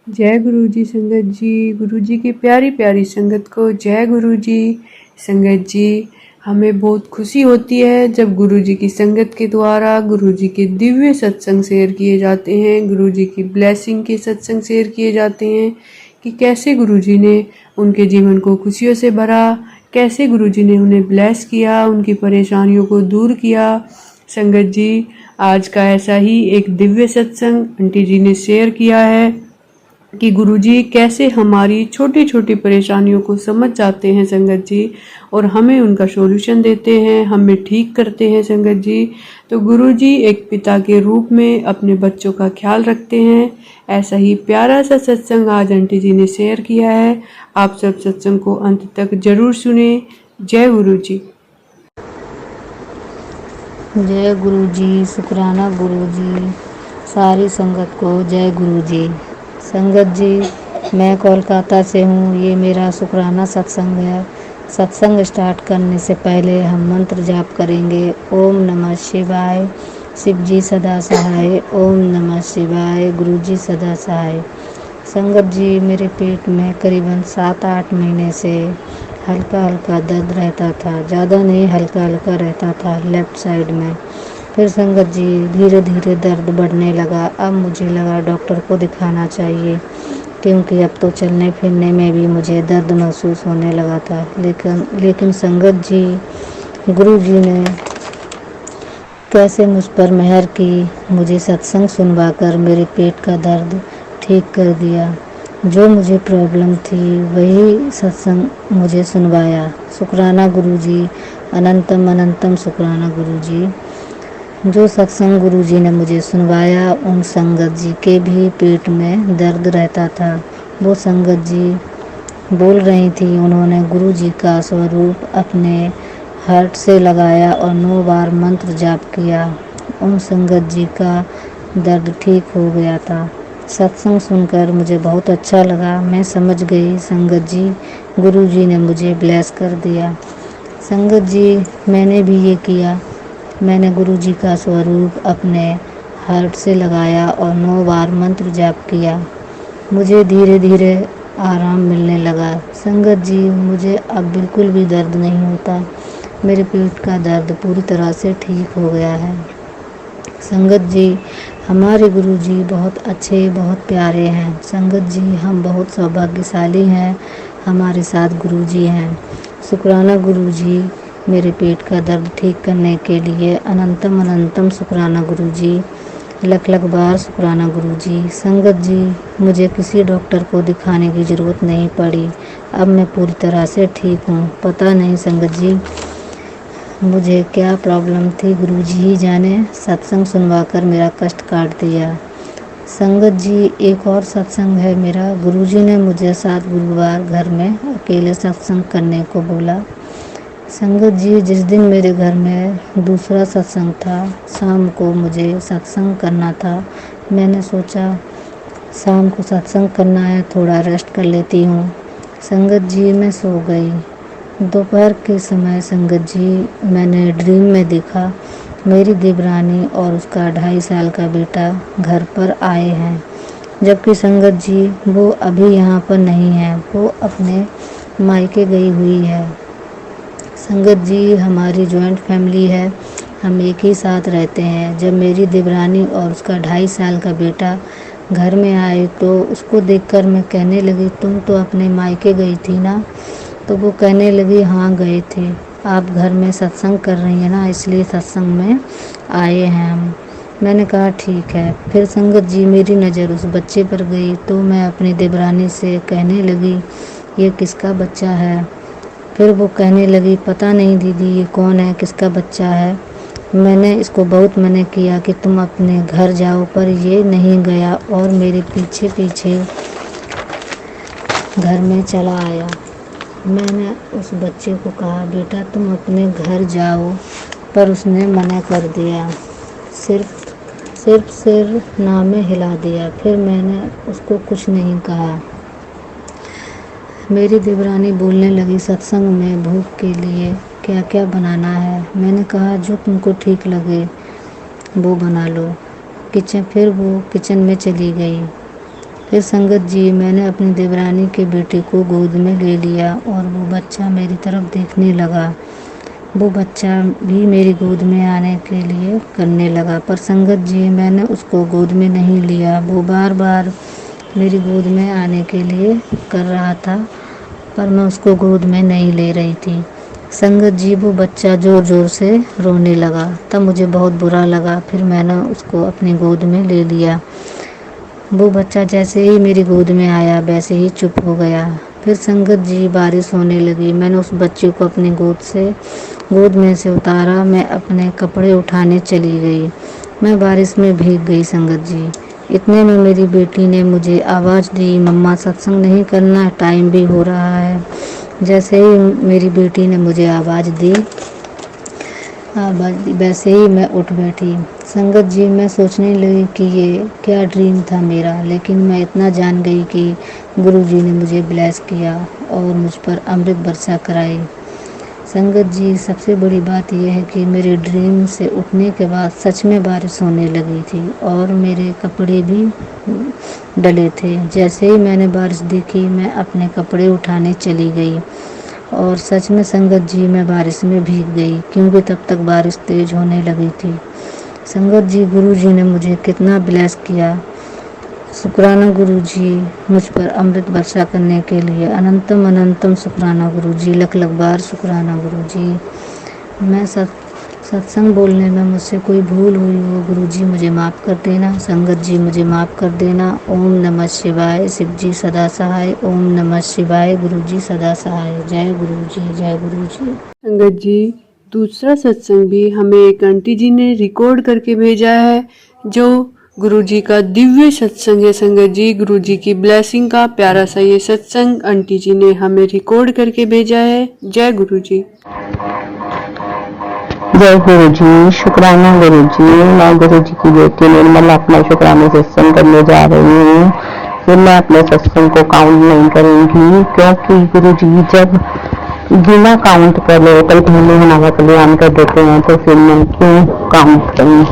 जय गुरु जी संगत जी। गुरु जी की प्यारी प्यारी संगत को जय गुरु जी। संगत जी, हमें बहुत खुशी होती है जब गुरु जी की संगत के द्वारा गुरु जी के दिव्य सत्संग शेयर किए जाते हैं, गुरु जी की ब्लेसिंग के सत्संग शेयर किए जाते हैं कि कैसे गुरु जी ने उनके जीवन को खुशियों से भरा, कैसे गुरु जी ने उन्हें ब्लेस किया, उनकी परेशानियों को दूर किया। संगत जी, आज का ऐसा ही एक दिव्य सत्संग आंटी जी ने शेयर किया है कि गुरुजी कैसे हमारी छोटी छोटी परेशानियों को समझ जाते हैं संगत जी, और हमें उनका सॉल्यूशन देते हैं, हमें ठीक करते हैं संगत जी। तो गुरुजी एक पिता के रूप में अपने बच्चों का ख्याल रखते हैं। ऐसा ही प्यारा सा सत्संग आज आंटी जी ने शेयर किया है। आप सब सत्संग को अंत तक जरूर सुने। जय गुरु जी। जय गुरु जी। शुक्राना गुरु जी। सारी संगत को जय गुरु जी। संगत जी, मैं कोलकाता से हूँ। ये मेरा शुक्राना सत्संग है। सत्संग स्टार्ट करने से पहले हम मंत्र जाप करेंगे। ओम नमः शिवाय, शिव जी सदा सहाय। ओम नमः शिवाय, गुरु जी सदा सहाय। संगत जी, मेरे पेट में करीबन 7-8 महीने से हल्का हल्का दर्द रहता था, ज़्यादा नहीं, हल्का हल्का रहता था लेफ़्ट साइड में। फिर संगत जी धीरे धीरे दर्द बढ़ने लगा। अब मुझे लगा डॉक्टर को दिखाना चाहिए, क्योंकि अब तो चलने फिरने में भी मुझे दर्द महसूस होने लगा था। लेकिन संगत जी, गुरु जी ने कैसे मुझ पर मेहर की, मुझे सत्संग सुनवाकर मेरे पेट का दर्द ठीक कर दिया। जो मुझे प्रॉब्लम थी वही सत्संग मुझे सुनवाया। शुक्राना गुरु जी, अनंतम अनंतम शुक्राना गुरु जी। जो सत्संग गुरु जी ने मुझे सुनवाया, उन संगत जी के भी पेट में दर्द रहता था। वो संगत जी बोल रही थी, उन्होंने गुरु जी का स्वरूप अपने हार्ट से लगाया और 9 बार मंत्र जाप किया। उन संगत जी का दर्द ठीक हो गया था। सत्संग सुनकर मुझे बहुत अच्छा लगा। मैं समझ गई संगत जी, गुरु जी ने मुझे ब्लेस कर दिया। संगत जी, मैंने भी ये किया। मैंने गुरु जी का स्वरूप अपने हार्ट से लगाया और 9 बार मंत्र जाप किया। मुझे धीरे धीरे आराम मिलने लगा। संगत जी, मुझे अब बिल्कुल भी दर्द नहीं होता। मेरे पेट का दर्द पूरी तरह से ठीक हो गया है। संगत जी, हमारे गुरु जी बहुत अच्छे, बहुत प्यारे हैं। संगत जी, हम बहुत सौभाग्यशाली हैं, हमारे साथ गुरु जी हैं। शुक्राना गुरु जी, मेरे पेट का दर्द ठीक करने के लिए। अनंतम अनंतम शुक्राना गुरु जी। लख लख बार शुक्राना गुरु जी। संगत जी, मुझे किसी डॉक्टर को दिखाने की ज़रूरत नहीं पड़ी। अब मैं पूरी तरह से ठीक हूँ। पता नहीं संगत जी मुझे क्या प्रॉब्लम थी, गुरु जी ही जाने। सत्संग सुनवाकर मेरा कष्ट काट दिया। संगत जी, एक और सत्संग है मेरा। गुरु जी ने मुझे 7 गुरुवार घर में अकेले सत्संग करने को बोला। संगत जी, जिस दिन मेरे घर में दूसरा सत्संग था, शाम को मुझे सत्संग करना था। मैंने सोचा शाम को सत्संग करना है, थोड़ा रेस्ट कर लेती हूँ। संगत जी, मैं सो गई। दोपहर के समय संगत जी, मैंने ड्रीम में देखा मेरी देवरानी और उसका 2.5 साल का बेटा घर पर आए हैं, जबकि संगत जी वो अभी यहाँ पर नहीं है, वो अपने मायके गई हुई है। संगत जी, हमारी जॉइंट फैमिली है, हम एक ही साथ रहते हैं। जब मेरी देवरानी और उसका 2.5 साल का बेटा घर में आए तो उसको देखकर मैं कहने लगी, तुम तो अपने मायके गई थी ना? तो वो कहने लगी, हाँ गए थे। आप घर में सत्संग कर रही हैं ना, इसलिए सत्संग में आए हैं हम। मैंने कहा ठीक है। फिर संगत जी, मेरी नज़र उस बच्चे पर गई तो मैं अपनी देवरानी से कहने लगी, ये किसका बच्चा है? फिर वो कहने लगी, पता नहीं दीदी ये कौन है, किसका बच्चा है। मैंने इसको बहुत मना किया कि तुम अपने घर जाओ, पर ये नहीं गया और मेरे पीछे पीछे घर में चला आया। मैंने उस बच्चे को कहा, बेटा तुम अपने घर जाओ, पर उसने मना कर दिया। सिर्फ सिर नामे हिला दिया। फिर मैंने उसको कुछ नहीं कहा। मेरी देवरानी बोलने लगी, सत्संग में भूख के लिए क्या क्या बनाना है? मैंने कहा, जो तुमको ठीक लगे वो बना लो। फिर वो किचन में चली गई। फिर संगत जी मैंने अपनी देवरानी के बेटे को गोद में ले लिया और वो बच्चा मेरी तरफ देखने लगा। वो बच्चा भी मेरी गोद में आने के लिए करने लगा, पर संगत जी मैंने उसको गोद में नहीं लिया। वो बार बार मेरी गोद में आने के लिए कर रहा था, पर मैं उसको गोद में नहीं ले रही थी। संगत जी वो बच्चा ज़ोर ज़ोर से रोने लगा, तब मुझे बहुत बुरा लगा। फिर मैंने उसको अपनी गोद में ले लिया। वो बच्चा जैसे ही मेरी गोद में आया वैसे ही चुप हो गया। फिर संगत जी बारिश होने लगी। मैंने उस बच्चे को अपनी गोद में से उतारा। मैं अपने कपड़े उठाने चली गई। मैं बारिश में भीग गई संगत जी। इतने में मेरी बेटी ने मुझे आवाज़ दी, मम्मा सत्संग नहीं करना, टाइम भी हो रहा है। जैसे ही मेरी बेटी ने मुझे आवाज़ दी वैसे ही मैं उठ बैठी। संगत जी मैं सोचने लगी कि ये क्या ड्रीम था मेरा, लेकिन मैं इतना जान गई कि गुरुजी ने मुझे ब्लेस किया और मुझ पर अमृत वर्षा कराई। संगत जी सबसे बड़ी बात यह है कि मेरे ड्रीम से उठने के बाद सच में बारिश होने लगी थी और मेरे कपड़े भी डले थे। जैसे ही मैंने बारिश देखी मैं अपने कपड़े उठाने चली गई और सच में संगत जी मैं बारिश में भीग गई, क्योंकि तब तक बारिश तेज होने लगी थी। संगत जी गुरुजी ने मुझे कितना ब्लेस किया। शुक्राना गुरुजी मुझ पर अमृत वर्षा करने के लिए। अनंतम अनंतम शुक्राना गुरुजी, लख लख बार शुक्राना गुरुजी। मैं सत्संग बोलने में मुझसे कोई भूल हुई हो गुरुजी मुझे माफ़ कर देना। संगत जी मुझे माफ़ कर देना। ओम नमः शिवाय। शिव जी सदा सहाय। ओम नमः शिवाय। गुरुजी सदा सहाय। जय गुरुजी, जय गुरुजी। संगत जी दूसरा सत्संग भी हमें एक आंटी जी ने रिकॉर्ड करके भेजा है, जो गुरुजी का दिव्य सत्संग है। संगत जी गुरुजी की ब्लेसिंग का प्यारा सा ये सत्संग आंटी जी ने हमें रिकॉर्ड करके भेजा है। जय गुरुजी। जय गुरुजी। शुक्राना गुरुजी। मैं गुरुजी की बेटी निर्मल अपना शुक्राना सत्संग करने जा रही हूँ। फिर मैं अपने सत्संग को काउंट नहीं करूंगी, क्योंकि गुरुजी जब बिना काउंट करे कल पहले हमारा कल्याण कर देते हैं तो फिर मैं क्यों काउंट करूँ।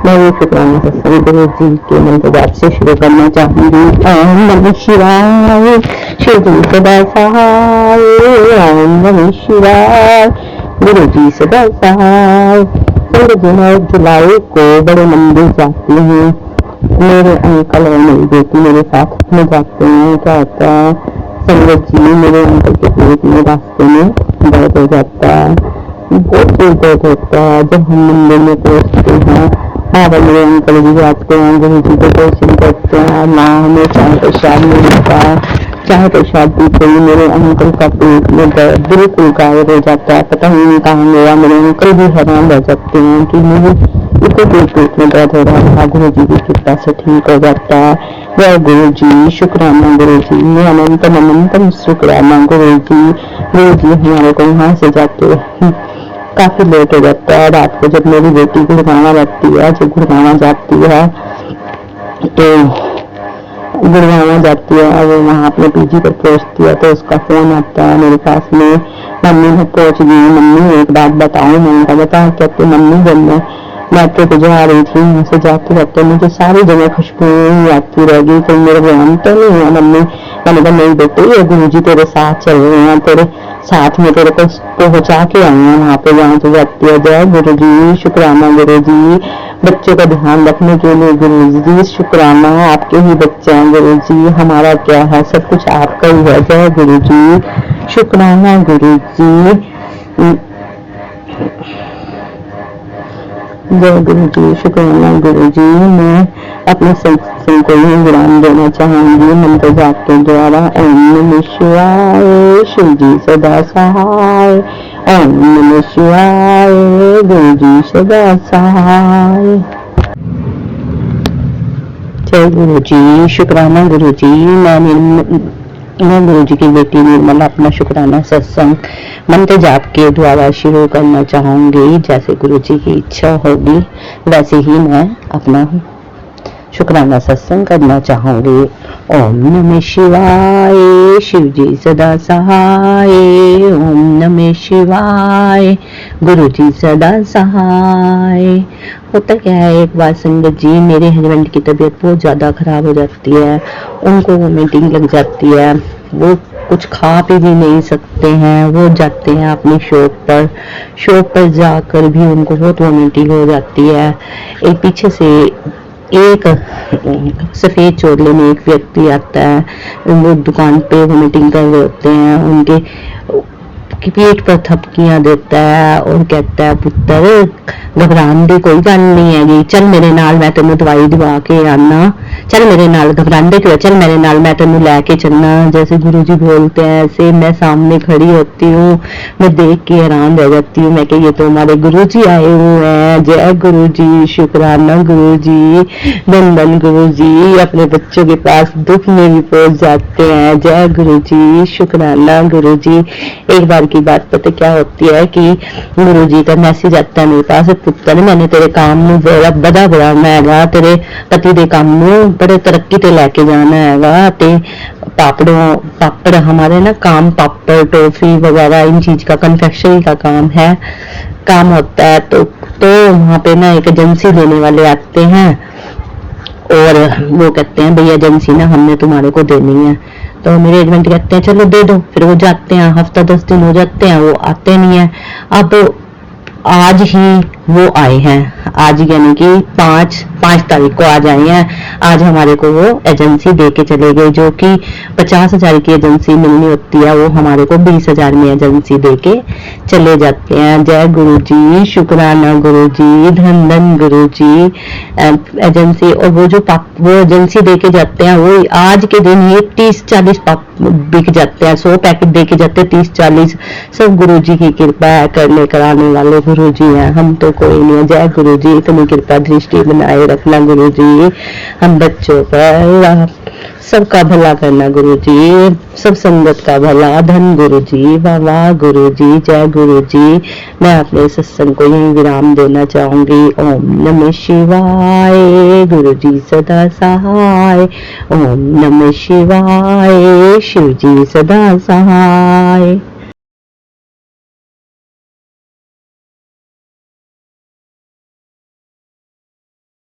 मैं ये शुक्राना सत्संग गुरुजी के मंत्र जाप से शुरू करना चाहूंगी। ओम नमः शिवाय। शिव जी सदा सहाय। ओम नमः शिवाय। गुरुजी सदा सहाय। संगत जी मैं जुलाई को बड़े मंदिर जाती हूँ। मेरे अंकल और मेरी बेटी मेरे साथ में जाते हैं। क्या होता है संगत जी, मेरे अंकल के पेट में रास्ते में दर्द हो जाता है, बहुत दर्द होता है। जब हम मंदिर में पहुँचते हैं और मेरे अंकल जी जाते हैं, गुरु जी को दर्शन करते हैं, माँ हमें चाहे प्रसाद मिलता है, चाहे प्रसाद पीते ही मेरे अंकल का पेट में दर्द बिल्कुल गायब हो जाता है। पता नहीं कहाँ गया। मेरे अंकल भी हैरान रह जाते हैं कि मुझे इतने पेट में दर्द हो रहा था, गुरु जी की कृपा से ठीक हो जाता है। जय गुरु जी। शुक्राना गुरु जी। अनंतम अनंतम शुक्राना गुरु जी। गुरु जी हमारे को यहाँ से जाते काफी लेट हो जाता है। रात को जब मेरी बेटी गुड़गांव रहती है, जब गुड़गांव जाती है तो गुड़गांव जाती है, वो वहाँ अपने पीजी पर पहुँचती है तो उसका फोन आता है मेरे पास में, मम्मी मैं पहुँच गई। मम्मी एक बात बताऊँ। मैंने कहा बता। कहते मम्मी जब मैं मेट्रो पे जा रही थी, यहाँ से जाते जाते मुझे सारी जगह खुशबू आती रह गई, तो मेरे ध्यान तो नहीं है मम्मी। मैंने कहा नहीं बेटे, ये गुरुजी तेरे साथ चल रहे हैं, तेरे साथ में तेरे को पहुँचा के आए हैं वहाँ पे जहाँ से जाती है। जय गुरुजी। शुक्राना गुरुजी। बच्चों का ध्यान रखने के लिए गुरुजी शुक्राना। आपके ही बच्चे हैं गुरुजी, हमारा क्या है, सब कुछ आपका ही है। जय गुरुजी। शुक्राना गुरुजी। जय गुरुजी। शुक्राना गुरुजी। मैं अपने सत्संग को ही विराम देना चाहूंगी मंत्र जाप के द्वारा। ओम नमः शिवाय। शिव जी सदा सहाय। ओम नमः शिवाय। गुरुजी सदा सहाय। जय गुरुजी। शुक्राना गुरुजी। मैं गुरुजी की बेटी निर्मल अपना शुक्राना सत्संग मंत्र जाप के द्वारा शुरू करना चाहूंगी। जैसे गुरुजी की इच्छा होगी वैसे ही मैं अपना शुक्राना सत्संग करना चाहूंगी। ओम नमः शिवाय। शिव जी सदा सहाय। ओम नमः शिवाय। गुरु जी सदा सहाय। होता क्या है, एक बार संगत जी मेरे हस्बैंड की तबीयत बहुत ज़्यादा ख़राब हो जाती है, उनको वोमिटिंग लग जाती है, वो कुछ खा पी भी नहीं सकते हैं, वो जाते हैं अपनी शॉप पर जाकर भी उनको बहुत वोमिटिंग हो जाती है। एक पीछे से एक सफेद चोले में एक व्यक्ति आता है, वो दुकान पे वोमिटिंग कर रहे होते हैं, उनके पेट पर थपकियां देता है और कहता है पुत्र घबराने दी कोई गल नहीं हैगी, चल मेरे नाल मैं तेनू दवाई दिवा के आना, चल मेरे नाल घबराने क्यों, चल मेरे नाल मैं तेनू लेके चलना। जैसे गुरुजी बोलते हैं ऐसे मैं सामने खड़ी होती हूँ, मैं देख के हैरान रह जाती हूँ, मैं कि ये तो हमारे गुरुजी आए हुए हैं। जय गुरुजी, शुक्राना गुरुजी, धन गुरुजी अपने बच्चों के पास दुख में भी पहुंच जाते हैं। जय गुरुजी, शुक्राना गुरुजी। एक बार की बात पता क्या होती है कि गुरुजी का मैसेज आता है मेरे पास, पुत्र मैंने तेरे काम नूं बड़ा बढ़ाना हैगा, तेरे पति दे काम नूं बड़े तरक्की ते लेके जाना हैगा, ते पापड़ हमारे ना काम, पापड़ टॉफी वगैरह इन चीज का कन्फेक्शनरी का काम होता है। तो वहां पे ना एक एजेंसी देने वाले आते हैं और वो कहते हैं भैया एजेंसी ना हमने तुम्हारे को देनी है। तो मेरे हस्बैंड कहते हैं चलो दे दो, फिर वो जाते हैं, हफ्ता 10 दिन हो जाते हैं, वो आते नहीं है। अब आज ही वो आए हैं, आज यानी कि 5 तारीख को आज आए हैं। आज हमारे को वो एजेंसी दे के चले गए, जो कि 50,000 की एजेंसी मिलनी होती है, वो हमारे को 20,000 में एजेंसी दे के चले जाते हैं। जय गुरु जी, शुक्राना गुरु जी, धन गुरु जी। एजेंसी और वो एजेंसी दे के जाते हैं, वो आज के दिन ही 30-40 बिक जाते हैं, 100 पैकेट दे के जाते हैं, 30-40। सब गुरु जी की कृपा है, करने कराने वाले गुरु जी हैं, हम तो कोई नहीं है। जय गुरु जी, इतनी कृपा दृष्टि बनाए रखना गुरु जी, हम बच्चों पर सबका भला करना गुरु जी, सब संगत का भला। धन गुरु जी, वाह गुरु जी, जय गुरु जी। मैं अपने सत्संग को यही विराम देना चाहूंगी। ओम नमः शिवाय, गुरु जी सदा सहाय। ओम नमः शिवाय, शिव जी सदा सहाय।